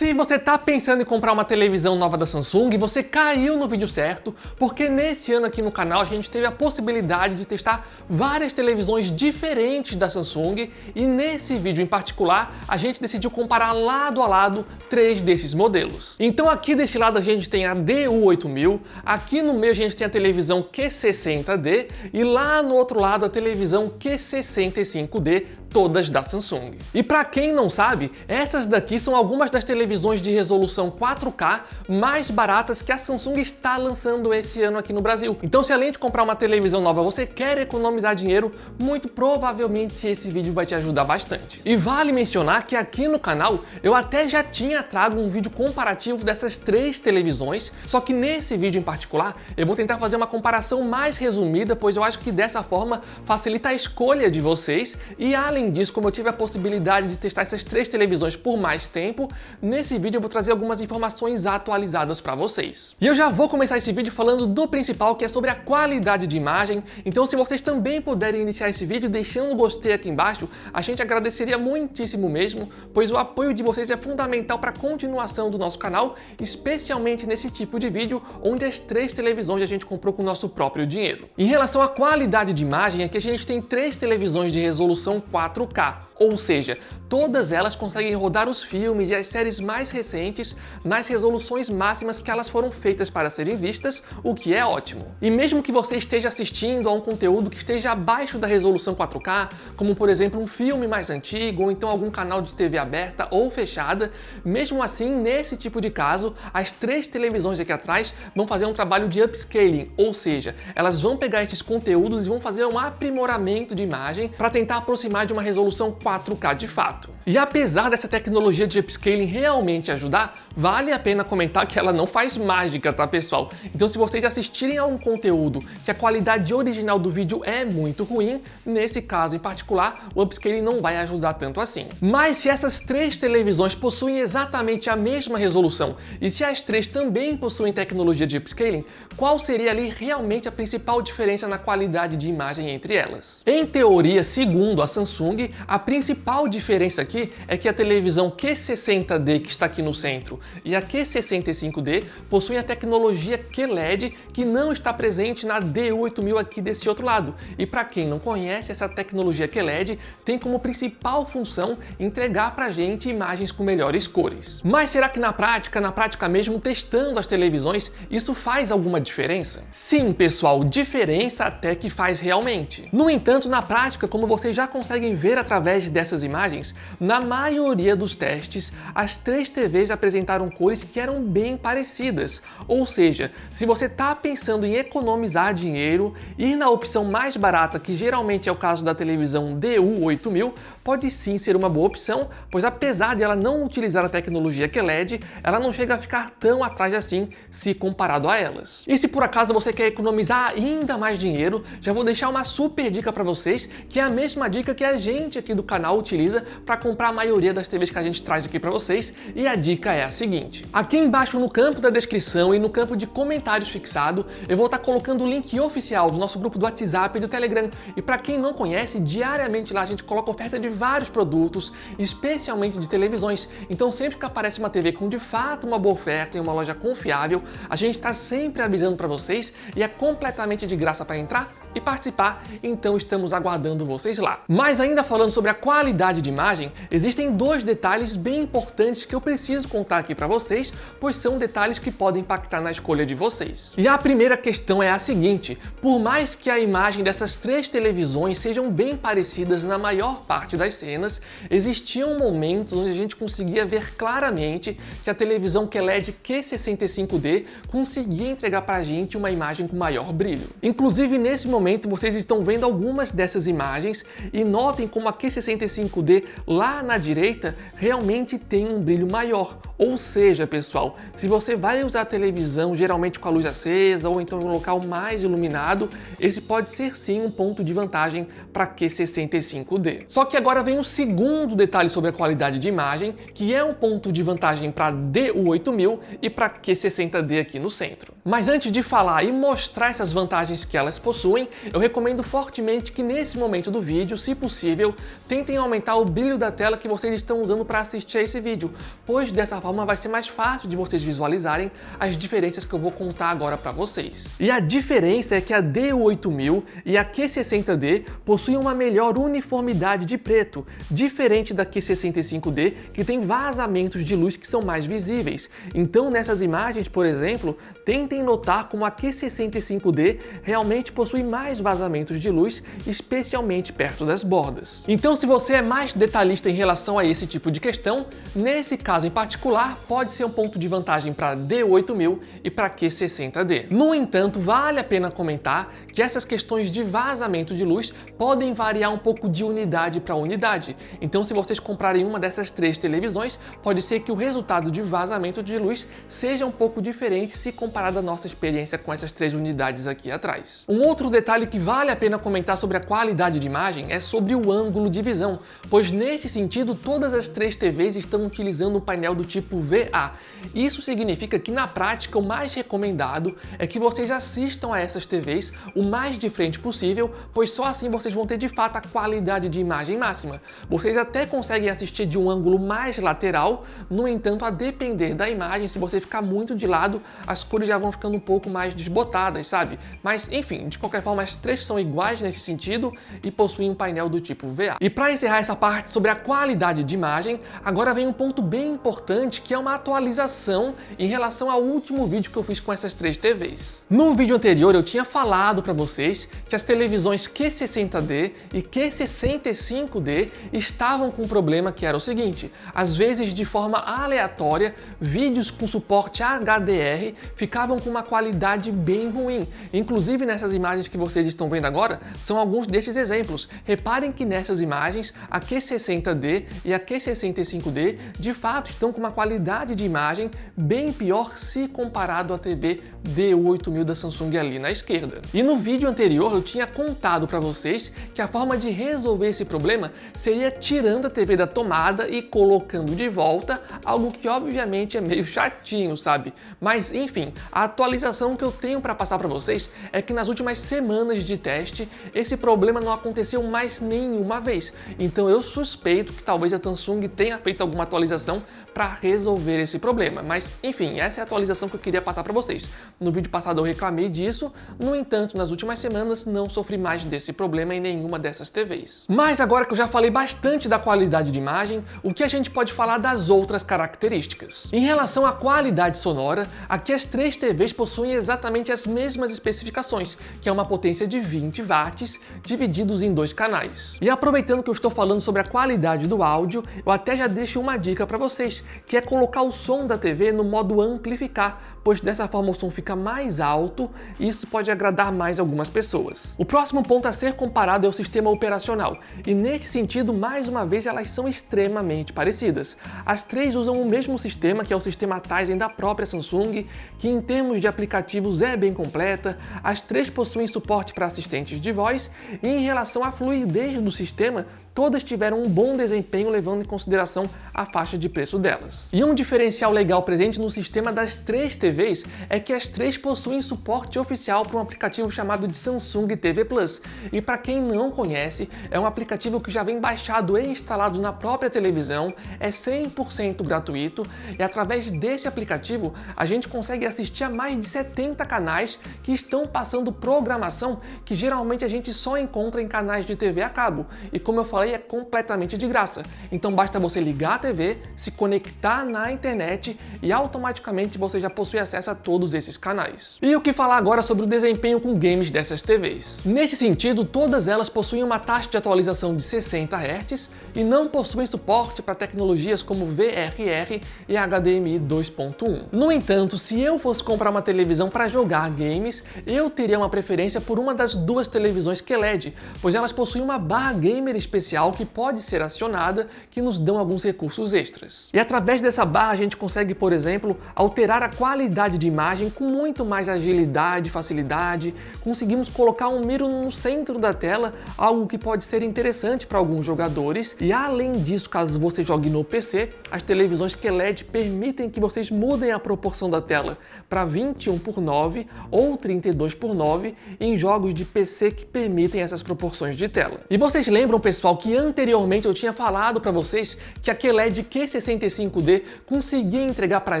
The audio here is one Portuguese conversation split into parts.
Se você está pensando em comprar uma televisão nova da Samsung, você caiu no vídeo certo, porque nesse ano aqui no canal a gente teve a possibilidade de testar várias televisões diferentes da Samsung e nesse vídeo em particular a gente decidiu comparar lado a lado 3 desses modelos. Então aqui desse lado a gente tem a DU8000, aqui no meio a gente tem a televisão Q60D e lá no outro lado a televisão Q65D, todas da Samsung. E para quem não sabe, essas daqui são algumas das televisões de resolução 4K mais baratas que a Samsung está lançando esse ano aqui no Brasil. Então se além de comprar uma televisão nova você quer economizar dinheiro, muito provavelmente esse vídeo vai te ajudar bastante. E vale mencionar que aqui no canal eu até já tinha trago um vídeo comparativo dessas 3 televisões, só que nesse vídeo em particular eu vou tentar fazer uma comparação mais resumida, pois eu acho que dessa forma facilita a escolha de vocês e além disso, como eu tive a possibilidade de testar essas 3 televisões por mais tempo, nesse vídeo eu vou trazer algumas informações atualizadas para vocês. E eu já vou começar esse vídeo falando do principal, que é sobre a qualidade de imagem. Então se vocês também puderem iniciar esse vídeo deixando o gostei aqui embaixo, a gente agradeceria muitíssimo mesmo, pois o apoio de vocês é fundamental para a continuação do nosso canal, especialmente nesse tipo de vídeo, onde as 3 televisões a gente comprou com o nosso próprio dinheiro. Em relação à qualidade de imagem, aqui a gente tem 3 televisões de resolução 4K, ou seja, todas elas conseguem rodar os filmes e as séries mais recentes nas resoluções máximas que elas foram feitas para serem vistas, o que é ótimo. E mesmo que você esteja assistindo a um conteúdo que esteja abaixo da resolução 4K, como por exemplo um filme mais antigo, ou então algum canal de TV aberta ou fechada, mesmo assim, nesse tipo de caso, as 3 televisões aqui atrás vão fazer um trabalho de upscaling, ou seja, elas vão pegar esses conteúdos e vão fazer um aprimoramento de imagem para tentar aproximar de uma resolução 4K de fato. E apesar dessa tecnologia de upscaling realmente ajudar, vale a pena comentar que ela não faz mágica, tá pessoal? Então se vocês assistirem a um conteúdo que a qualidade original do vídeo é muito ruim, nesse caso em particular, o upscaling não vai ajudar tanto assim. Mas se essas 3 televisões possuem exatamente a mesma resolução e se as 3 também possuem tecnologia de upscaling, qual seria ali realmente a principal diferença na qualidade de imagem entre elas? Em teoria, segundo a Samsung, a principal diferença aqui é que a televisão Q60D que está aqui no centro e a Q65D possuem a tecnologia QLED que não está presente na DU8000 aqui desse outro lado. E para quem não conhece, essa tecnologia QLED tem como principal função entregar pra gente imagens com melhores cores. Mas será que na prática mesmo testando as televisões, isso faz alguma diferença? Sim, pessoal, diferença até que faz realmente. No entanto, na prática, como vocês já conseguem ver através dessas imagens, na maioria dos testes, as 3 TVs apresentaram cores que eram bem parecidas. Ou seja, se você está pensando em economizar dinheiro, ir na opção mais barata, que geralmente é o caso da televisão DU8000, pode sim ser uma boa opção, pois apesar de ela não utilizar a tecnologia QLED, ela não chega a ficar tão atrás assim se comparado a elas. E se por acaso você quer economizar ainda mais dinheiro, já vou deixar uma super dica para vocês, que é a mesma dica que a gente aqui do canal utiliza para comprar a maioria das TVs que a gente traz aqui para vocês, e a dica é a seguinte. Aqui embaixo no campo da descrição e no campo de comentários fixado, eu vou estar colocando o link oficial do nosso grupo do WhatsApp e do Telegram. E para quem não conhece, diariamente lá a gente coloca oferta de vários produtos, especialmente de televisões. Então sempre que aparece uma TV com de fato uma boa oferta em uma loja confiável, a gente está sempre avisando para vocês e é completamente de graça para entrar e participar, então estamos aguardando vocês lá. Mas ainda falando sobre a qualidade de imagem, existem 2 detalhes bem importantes que eu preciso contar aqui para vocês, pois são detalhes que podem impactar na escolha de vocês. E a primeira questão é a seguinte: por mais que a imagem dessas 3 televisões sejam bem parecidas na maior parte das cenas, existiam momentos onde a gente conseguia ver claramente que a televisão QLED Q65D conseguia entregar para a gente uma imagem com maior brilho. Inclusive nesse momento vocês estão vendo algumas dessas imagens e notem como a Q65D lá na direita realmente tem um brilho maior. Ou seja, pessoal, se você vai usar a televisão geralmente com a luz acesa ou então em um local mais iluminado, esse pode ser sim um ponto de vantagem para a Q65D. Só que agora vem o segundo detalhe sobre a qualidade de imagem, que é um ponto de vantagem para a DU8000 e para a Q60D aqui no centro. Mas antes de falar e mostrar essas vantagens que elas possuem, eu recomendo fortemente que nesse momento do vídeo, se possível, tentem aumentar o brilho da tela que vocês estão usando para assistir a esse vídeo, pois dessa forma forma vai ser mais fácil de vocês visualizarem as diferenças que eu vou contar agora para vocês. E a diferença é que a D8000 e a Q60D possuem uma melhor uniformidade de preto, diferente da Q65D, que tem vazamentos de luz que são mais visíveis. Então nessas imagens, por exemplo, tentem notar como a Q65D realmente possui mais vazamentos de luz, especialmente perto das bordas. Então, se você é mais detalhista em relação a esse tipo de questão, nesse caso em particular, pode ser um ponto de vantagem para D8000 e para Q60D. No entanto, vale a pena comentar que essas questões de vazamento de luz podem variar um pouco de unidade para unidade. Então, se vocês comprarem uma dessas três televisões, pode ser que o resultado de vazamento de luz seja um pouco diferente se comparado à nossa experiência com essas três unidades aqui atrás. Um outro detalhe que vale a pena comentar sobre a qualidade de imagem é sobre o ângulo de visão, pois nesse sentido todas as três TVs estão utilizando um painel do tipo VA. Isso significa que na prática o mais recomendado é que vocês assistam a essas TVs o mais de frente possível, pois só assim vocês vão ter de fato a qualidade de imagem máxima. Vocês até conseguem assistir de um ângulo mais lateral, no entanto, a depender da imagem, se você ficar muito de lado, as cores já vão ficando um pouco mais desbotadas, sabe? Mas enfim, de qualquer forma, as três são iguais nesse sentido e possuem um painel do tipo VA. E para encerrar essa parte sobre a qualidade de imagem, agora vem um ponto bem importante, que é uma atualização em relação ao último vídeo que eu fiz com essas três TVs. No vídeo anterior eu tinha falado para vocês que as televisões Q60D e Q65D estavam com um problema que era o seguinte: às vezes de forma aleatória, vídeos com suporte HDR ficavam com uma qualidade bem ruim. Inclusive nessas imagens que vocês estão vendo agora, são alguns desses exemplos. Reparem que nessas imagens, a Q60D e a Q65D de fato estão com uma qualidade de imagem bem pior se comparado à TV D8000 da Samsung ali na esquerda. E no vídeo anterior eu tinha contado para vocês que a forma de resolver esse problema seria tirando a TV da tomada e colocando de volta, algo que obviamente é meio chatinho, sabe? Mas enfim, a atualização que eu tenho para passar para vocês é que nas últimas semanas de teste, esse problema não aconteceu mais nenhuma vez. Então eu suspeito que talvez a Samsung tenha feito alguma atualização para resolver esse problema. Mas enfim, essa é a atualização que eu queria passar para vocês. No vídeo passado eu reclamei disso, no entanto, nas últimas semanas não sofri mais desse problema em nenhuma dessas TVs. Mas agora que eu já falei bastante da qualidade de imagem, o que a gente pode falar das outras características? Em relação à qualidade sonora, aqui as três TVs possuem exatamente as mesmas especificações, que é uma potência de 20 watts divididos em dois canais. E aproveitando que eu estou falando sobre a qualidade do áudio, eu até já deixo uma dica para vocês, que é colocar o som da TV no modo amplificar, pois dessa forma o som fica mais alto e isso pode agradar mais algumas pessoas. O próximo ponto a ser comparado é o sistema operacional, e nesse sentido, mais uma vez, elas são extremamente parecidas. As três usam o mesmo sistema, que é o sistema Tizen da própria Samsung, que em termos de aplicativos é bem completa. As três possuem suporte para assistentes de voz, e em relação à fluidez do sistema, todas tiveram um bom desempenho levando em consideração a faixa de preço delas. E um diferencial legal presente no sistema das três TVs é que as três possuem suporte oficial para um aplicativo chamado de Samsung TV Plus. E para quem não conhece, é um aplicativo que já vem baixado e instalado na própria televisão, é 100% gratuito, e através desse aplicativo a gente consegue assistir a mais de 70 canais que estão passando programação que geralmente a gente só encontra em canais de TV a cabo. E como eu falei, é completamente de graça. Então basta você ligar a TV, se conectar na internet e automaticamente você já possui acesso a todos esses canais. E o que falar agora sobre o desempenho com games dessas TVs? Nesse sentido, todas elas possuem uma taxa de atualização de 60 Hz e não possuem suporte para tecnologias como VRR e HDMI 2.1. No entanto, se eu fosse comprar uma televisão para jogar games, eu teria uma preferência por uma das duas televisões QLED, pois elas possuem uma barra gamer especial que pode ser acionada, que nos dão alguns recursos extras. E através dessa barra a gente consegue, por exemplo, alterar a qualidade de imagem com muito mais agilidade e facilidade. Conseguimos colocar um miro no centro da tela, algo que pode ser interessante para alguns jogadores. E além disso, caso você jogue no PC, as televisões QLED permitem que vocês mudem a proporção da tela para 21:9 ou 32:9 em jogos de PC que permitem essas proporções de tela. E vocês lembram, pessoal, que anteriormente eu tinha falado para vocês que a QLED Q65D conseguia entregar pra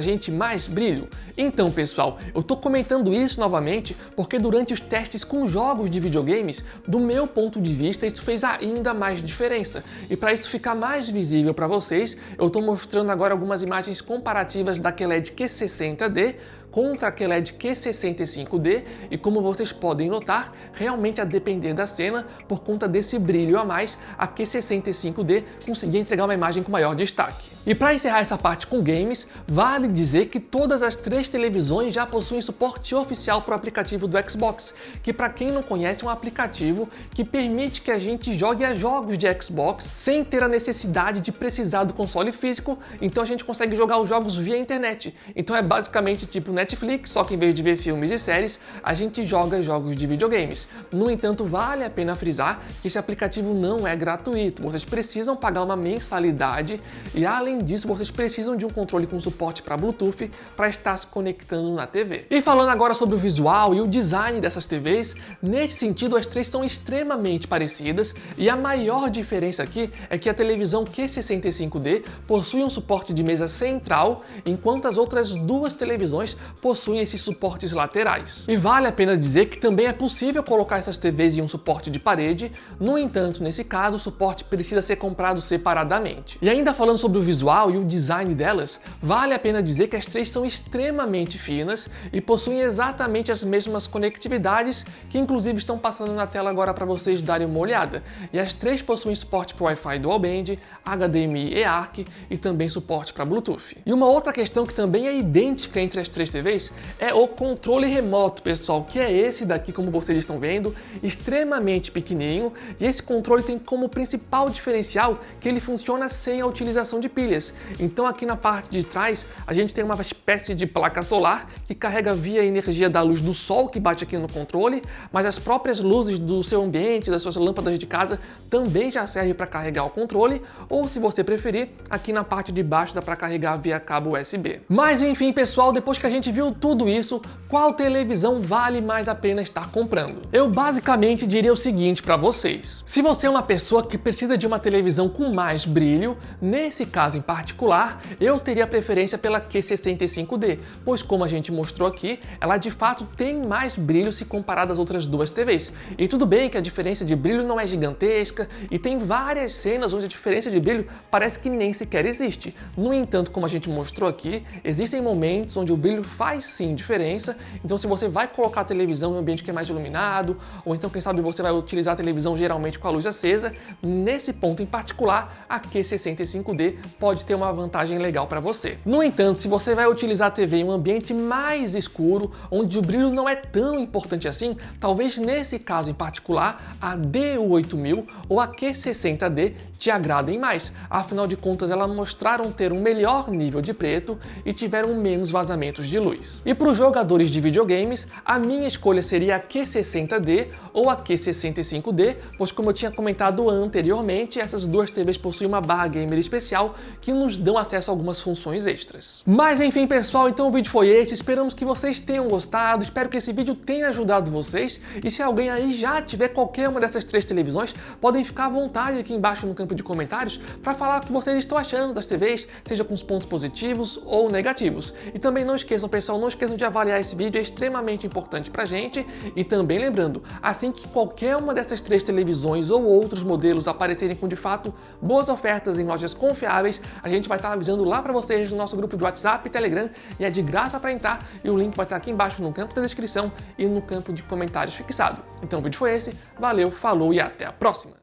gente mais brilho? Então, pessoal, eu tô comentando isso novamente porque durante os testes com jogos de videogames, do meu ponto de vista, isso fez ainda mais diferença. E para isso ficar mais visível para vocês, eu tô mostrando agora algumas imagens comparativas da QLED Q60D contra a QLED Q65D e, como vocês podem notar, realmente a depender da cena, por conta desse brilho a mais, a Q65D conseguia entregar uma imagem com maior destaque. E para encerrar essa parte com games, vale dizer que todas as 3 televisões já possuem suporte oficial para o aplicativo do Xbox, que, para quem não conhece, é um aplicativo que permite que a gente jogue a jogos de Xbox sem ter a necessidade de precisar do console físico, então a gente consegue jogar os jogos via internet. Então é basicamente tipo Netflix, só que em vez de ver filmes e séries, a gente joga jogos de videogames. No entanto, vale a pena frisar que esse aplicativo não é gratuito, vocês precisam pagar uma mensalidade e, além disso, vocês precisam de um controle com suporte para Bluetooth para estar se conectando na TV. E falando agora sobre o visual e o design dessas TVs, nesse sentido as 3 são extremamente parecidas e a maior diferença aqui é que a televisão Q65D possui um suporte de mesa central, enquanto as outras 2 televisões possuem esses suportes laterais. E vale a pena dizer que também é possível colocar essas TVs em um suporte de parede, no entanto, nesse caso, o suporte precisa ser comprado separadamente. E ainda falando sobre o visual e o design delas, vale a pena dizer que as 3 são extremamente finas e possuem exatamente as mesmas conectividades, que inclusive estão passando na tela agora para vocês darem uma olhada. E as 3 possuem suporte para Wi-Fi Dual Band, HDMI e ARC e também suporte para Bluetooth. E uma outra questão que também é idêntica entre as 3 TVs é o controle remoto, pessoal, que é esse daqui, como vocês estão vendo, extremamente pequenininho, e esse controle tem como principal diferencial que ele funciona sem a utilização de pilhas. Então aqui na parte de trás a gente tem uma espécie de placa solar que carrega via energia da luz do sol que bate aqui no controle, mas as próprias luzes do seu ambiente, das suas lâmpadas de casa, também já servem para carregar o controle, ou se você preferir, aqui na parte de baixo dá para carregar via cabo USB. Mas enfim, pessoal, depois que a gente viu tudo isso, qual televisão vale mais a pena estar comprando? Eu basicamente diria o seguinte para vocês: se você é uma pessoa que precisa de uma televisão com mais brilho, nesse caso em particular, eu teria preferência pela Q65D, pois como a gente mostrou aqui, ela de fato tem mais brilho se comparada às outras 2 TVs. E tudo bem que a diferença de brilho não é gigantesca e tem várias cenas onde a diferença de brilho parece que nem sequer existe. No entanto, como a gente mostrou aqui, existem momentos onde o brilho faz sim diferença, então se você vai colocar a televisão em um ambiente que é mais iluminado, ou então quem sabe você vai utilizar a televisão geralmente com a luz acesa, nesse ponto em particular, a Q65D pode ter uma vantagem legal para você. No entanto, se você vai utilizar a TV em um ambiente mais escuro, onde o brilho não é tão importante assim, talvez nesse caso em particular, a DU8000 ou a Q60D te agradem mais. Afinal de contas, elas mostraram ter um melhor nível de preto e tiveram menos vazamentos de luz. E para os jogadores de videogames, a minha escolha seria a Q60D ou a Q65D, pois como eu tinha comentado anteriormente, essas 2 TVs possuem uma barra gamer especial que nos dão acesso a algumas funções extras. Mas enfim, pessoal, então o vídeo foi esse, esperamos que vocês tenham gostado, espero que esse vídeo tenha ajudado vocês, e se alguém aí já tiver qualquer uma dessas 3 televisões, podem ficar à vontade aqui embaixo no campo de comentários para falar o que vocês estão achando das TVs, seja com os pontos positivos ou negativos. E também não esqueçam, pessoal, não esqueçam de avaliar esse vídeo, é extremamente importante pra gente. E também lembrando, assim que qualquer uma dessas 3 televisões ou outros modelos aparecerem com de fato boas ofertas em lojas confiáveis, a gente vai estar avisando lá para vocês no nosso grupo de WhatsApp e Telegram, e é de graça para entrar, e o link vai estar aqui embaixo no campo da descrição e no campo de comentários fixado. Então o vídeo foi esse, valeu, falou e até a próxima!